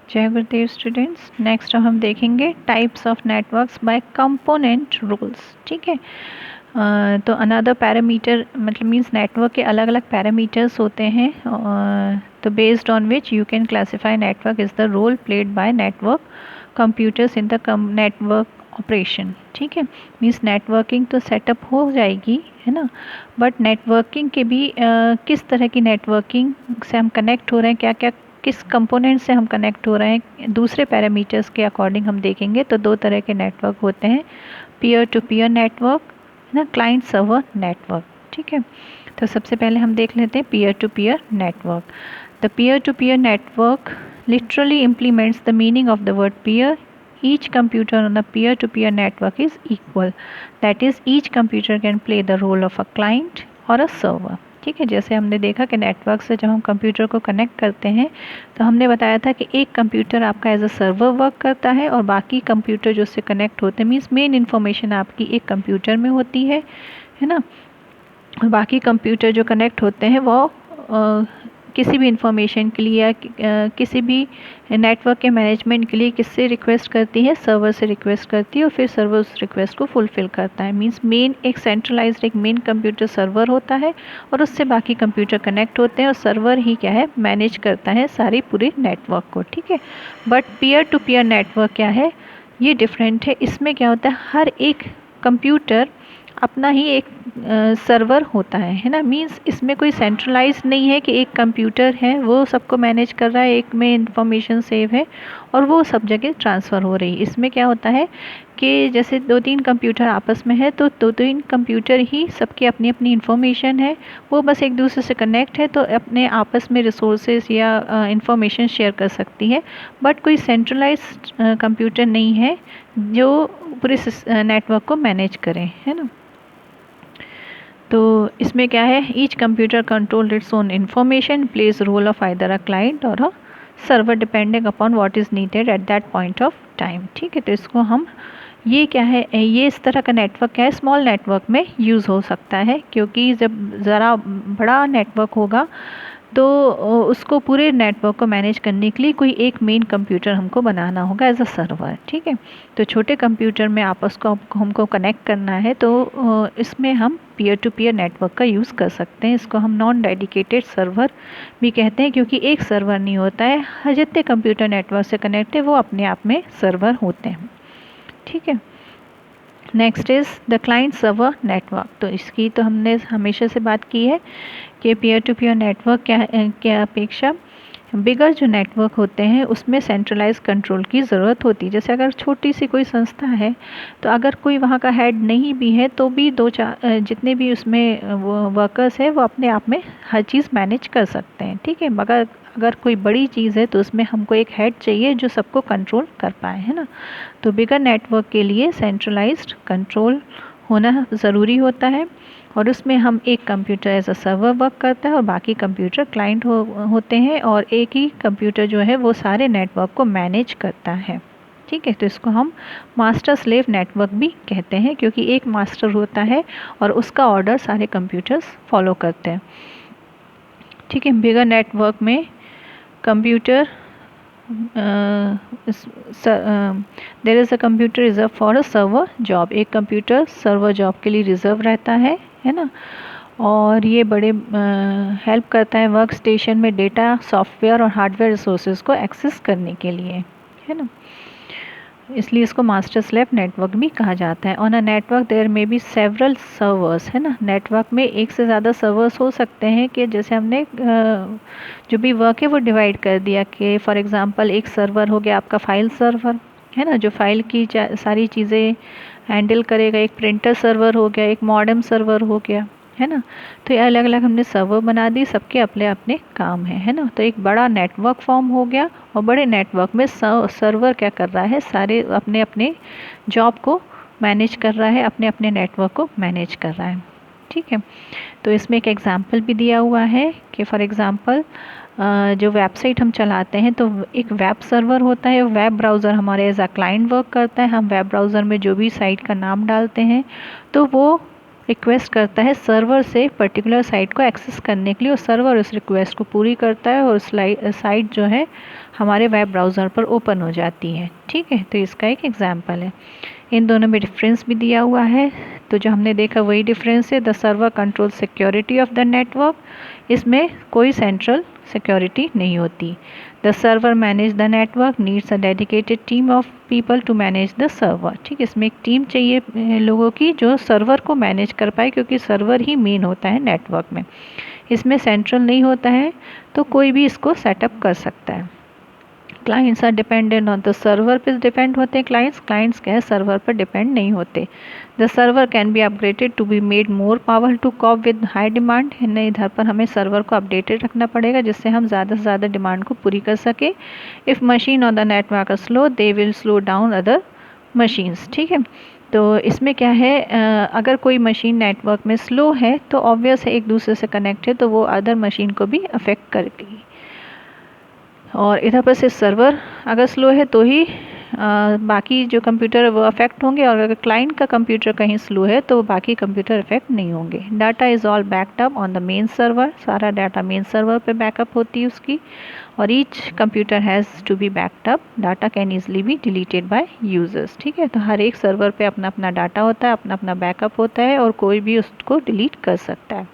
जय गुरुदेव students. Next हम देखेंगे types of networks by component rules. ठीक है, तो अनदर पैरामीटर मतलब मींस नेटवर्क के अलग अलग पैरामीटर्स होते हैं, तो based on which you can classify network is the role played by network computers in the network operation. ठीक है, मींस नेटवर्किंग तो सेटअप हो जाएगी, है ना, बट नेटवर्किंग के भी किस तरह की नेटवर्किंग से हम कनेक्ट हो रहे हैं, क्या क्या किस कंपोनेंट से हम कनेक्ट हो रहे हैं, दूसरे पैरामीटर्स के अकॉर्डिंग हम देखेंगे। तो दो तरह के नेटवर्क होते हैं, पीयर टू पीयर नेटवर्क, है ना, क्लाइंट सर्वर नेटवर्क। ठीक है, तो सबसे पहले हम देख लेते हैं peer to peer network. The peer to peer network literally implements the meaning of the word peer. Each computer on a peer-to-peer network is equal. That is, each computer can play the role of a client or a server. ठीक है, जैसे हमने देखा कि network से जब हम computer को कनेक्ट करते हैं तो हमने बताया था कि एक कंप्यूटर आपका एज अ सर्वर वर्क करता है और बाकी कंप्यूटर जो उससे कनेक्ट होते हैं, मीन्स मेन इन्फॉर्मेशन आपकी एक कंप्यूटर में होती है ना, और बाकी कंप्यूटर जो कनेक्ट होते हैं वो किसी भी इंफॉर्मेशन के लिए या किसी भी नेटवर्क के मैनेजमेंट के लिए किससे रिक्वेस्ट करती है, सर्वर से रिक्वेस्ट करती है, और फिर सर्वर उस रिक्वेस्ट को फुलफ़िल करता है। मींस मेन एक सेंट्रलाइज्ड एक मेन कंप्यूटर सर्वर होता है और उससे बाकी कंप्यूटर कनेक्ट होते हैं और सर्वर ही क्या है, मैनेज करता है सारी पूरी नेटवर्क को। ठीक है, but peer to peer network क्या है, ये डिफरेंट है। इसमें क्या होता है, हर एक कंप्यूटर अपना ही एक सर्वर होता है ना, मींस इसमें कोई सेंट्रलाइज नहीं है कि एक कंप्यूटर है वो सबको मैनेज कर रहा है, एक में इंफॉर्मेशन सेव है और वो सब जगह ट्रांसफ़र हो रही है। इसमें क्या होता है कि जैसे दो तीन कंप्यूटर आपस में है तो दो तीन कंप्यूटर ही सबकी अपनी अपनी इंफॉर्मेशन है, वो बस एक दूसरे से कनेक्ट है तो अपने आपस में रिसोर्सेज या इंफॉर्मेशन शेयर कर सकती है, बट कोई सेंट्रलाइज कंप्यूटर नहीं है जो पूरे नेटवर्क को मैनेज करें, है ना। तो इसमें क्या है, each computer control its own information, plays role of either a client or a server depending upon what is needed at that point of time. ठीक है, तो इसको हम ये क्या है, ये इस तरह का नेटवर्क क्या है, स्मॉल नेटवर्क में यूज़ हो सकता है, क्योंकि जब ज़रा बड़ा नेटवर्क होगा तो उसको पूरे नेटवर्क को मैनेज करने के लिए कोई एक मेन कंप्यूटर हमको बनाना होगा एज अ सर्वर। ठीक है, तो छोटे कंप्यूटर में आपस को हमको कनेक्ट करना है तो इसमें हम पीयर टू पीयर नेटवर्क का यूज़ कर सकते हैं। इसको हम नॉन डेडिकेटेड सर्वर भी कहते हैं, क्योंकि एक सर्वर नहीं होता है, हर जितने कंप्यूटर नेटवर्क से कनेक्ट है वो अपने आप में सर्वर होते हैं। ठीक है, next is the client server network. तो इसकी तो हमने हमेशा से बात की है कि पीयर टू पीयर नेटवर्क के अपेक्षा बिगर जो नेटवर्क होते हैं उसमें सेंट्रलाइज कंट्रोल की ज़रूरत होती है। जैसे अगर छोटी सी कोई संस्था है तो अगर कोई वहाँ का हेड नहीं भी है तो भी दो चार जितने भी उसमें वो वर्कर्स है वो अपने आप में हर चीज़ मैनेज कर सकते हैं। ठीक है, मगर अगर कोई बड़ी चीज़ है तो उसमें हमको एक हेड चाहिए जो सबको कंट्रोल कर पाए, है ना। तो बिगर नेटवर्क के लिए सेंट्रलाइज्ड कंट्रोल होना ज़रूरी होता है और उसमें हम एक computer as a server work करता है और बाकी कंप्यूटर क्लाइंट होते हैं और एक ही कंप्यूटर जो है वो सारे नेटवर्क को मैनेज करता है। ठीक है, तो इसको हम मास्टर स्लेव नेटवर्क भी कहते हैं, क्योंकि एक मास्टर होता है और उसका ऑर्डर सारे कंप्यूटर्स फॉलो करते हैं। ठीक है, बिगर नेटवर्क में computer there is a computer reserve for a server job, एक कंप्यूटर सर्वर जॉब के लिए रिजर्व रहता है ना, और ये बड़े हेल्प करता है वर्क स्टेशन में डेटा, सॉफ्टवेयर और हार्डवेयर रिसोर्सेज को एक्सेस करने के लिए, है ना, इसलिए इसको मास्टर स्लेव नेटवर्क भी कहा जाता है। ऑन अ नेटवर्क देयर में भी सेवरल सर्वर्स, है ना, नेटवर्क में एक से ज़्यादा सर्वर्स हो सकते हैं कि जैसे हमने जो भी वर्क है वो डिवाइड कर दिया कि फॉर एग्जांपल एक सर्वर हो गया आपका फाइल सर्वर, है ना, जो फाइल की सारी चीज़ें हैंडल करेगा, एक प्रिंटर सर्वर हो गया, एक मॉडेम सर्वर हो गया, है ना। तो ये अलग अलग हमने सर्वर बना दी, सबके अपने अपने काम है ना। तो एक बड़ा नेटवर्क फॉर्म हो गया और बड़े नेटवर्क में सर्वर क्या कर रहा है, सारे अपने अपने जॉब को मैनेज कर रहा है, अपने अपने नेटवर्क को मैनेज कर रहा है। ठीक है, तो इसमें एक एग्जांपल भी दिया हुआ है कि फॉर एग्जांपल जो वेबसाइट हम चलाते हैं तो एक वेब सर्वर होता है, वेब ब्राउज़र हमारे एज अ क्लाइंट वर्क करता है। हम वेब ब्राउज़र में जो भी साइट का नाम डालते हैं तो वो रिक्वेस्ट करता है सर्वर से पर्टिकुलर साइट को एक्सेस करने के लिए, और सर्वर उस रिक्वेस्ट को पूरी करता है और साइट जो है हमारे वेब ब्राउज़र पर ओपन हो जाती है। ठीक है, तो इसका एक एग्जांपल है। इन दोनों में डिफरेंस भी दिया हुआ है, तो जो हमने देखा वही डिफरेंस है। The server control security of the network, इसमें कोई सेंट्रल सिक्योरिटी नहीं होती। The server manage the network, needs a dedicated team of people to manage the server. ठीक, इसमें एक टीम चाहिए लोगों की जो सर्वर को मैनेज कर पाए, क्योंकि सर्वर ही मेन होता है नेटवर्क में। इसमें सेंट्रल नहीं होता है, तो कोई भी इसको सेटअप कर सकता है। Clients are dependent on the server पे डिपेंड होते हैं क्लाइंट्स क्या है सर्वर पर डिपेंड नहीं होते। The server can be upgraded to be made more power to cope with high demand, इधर पर हमें सर्वर को अपडेटेड रखना पड़ेगा जिससे हम ज़्यादा से ज़्यादा डिमांड को पूरी कर सके। If machine on the network are slow they will slow down other machines. ठीक है, तो इसमें क्या है, अगर कोई मशीन नेटवर्क में स्लो है तो ऑब्वियस है एक दूसरे से कनेक्ट है तो वो अदर मशीन को भी अफेक्ट करेगी। और इधर पर से सर्वर अगर स्लो है तो ही बाकी जो कंप्यूटर है वो अफेक्ट होंगे, और अगर क्लाइंट का कंप्यूटर कहीं स्लो है तो बाकी कंप्यूटर अफेक्ट नहीं होंगे। Data is all backed up on the main server, सारा डाटा मेन सर्वर पे बैकअप होती है उसकी, और each computer has to be backed up, data can easily be deleted by users. ठीक है, तो हर एक सर्वर पे अपना अपना डाटा होता है, अपना अपना बैकअप होता है, और कोई भी उसको डिलीट कर सकता है।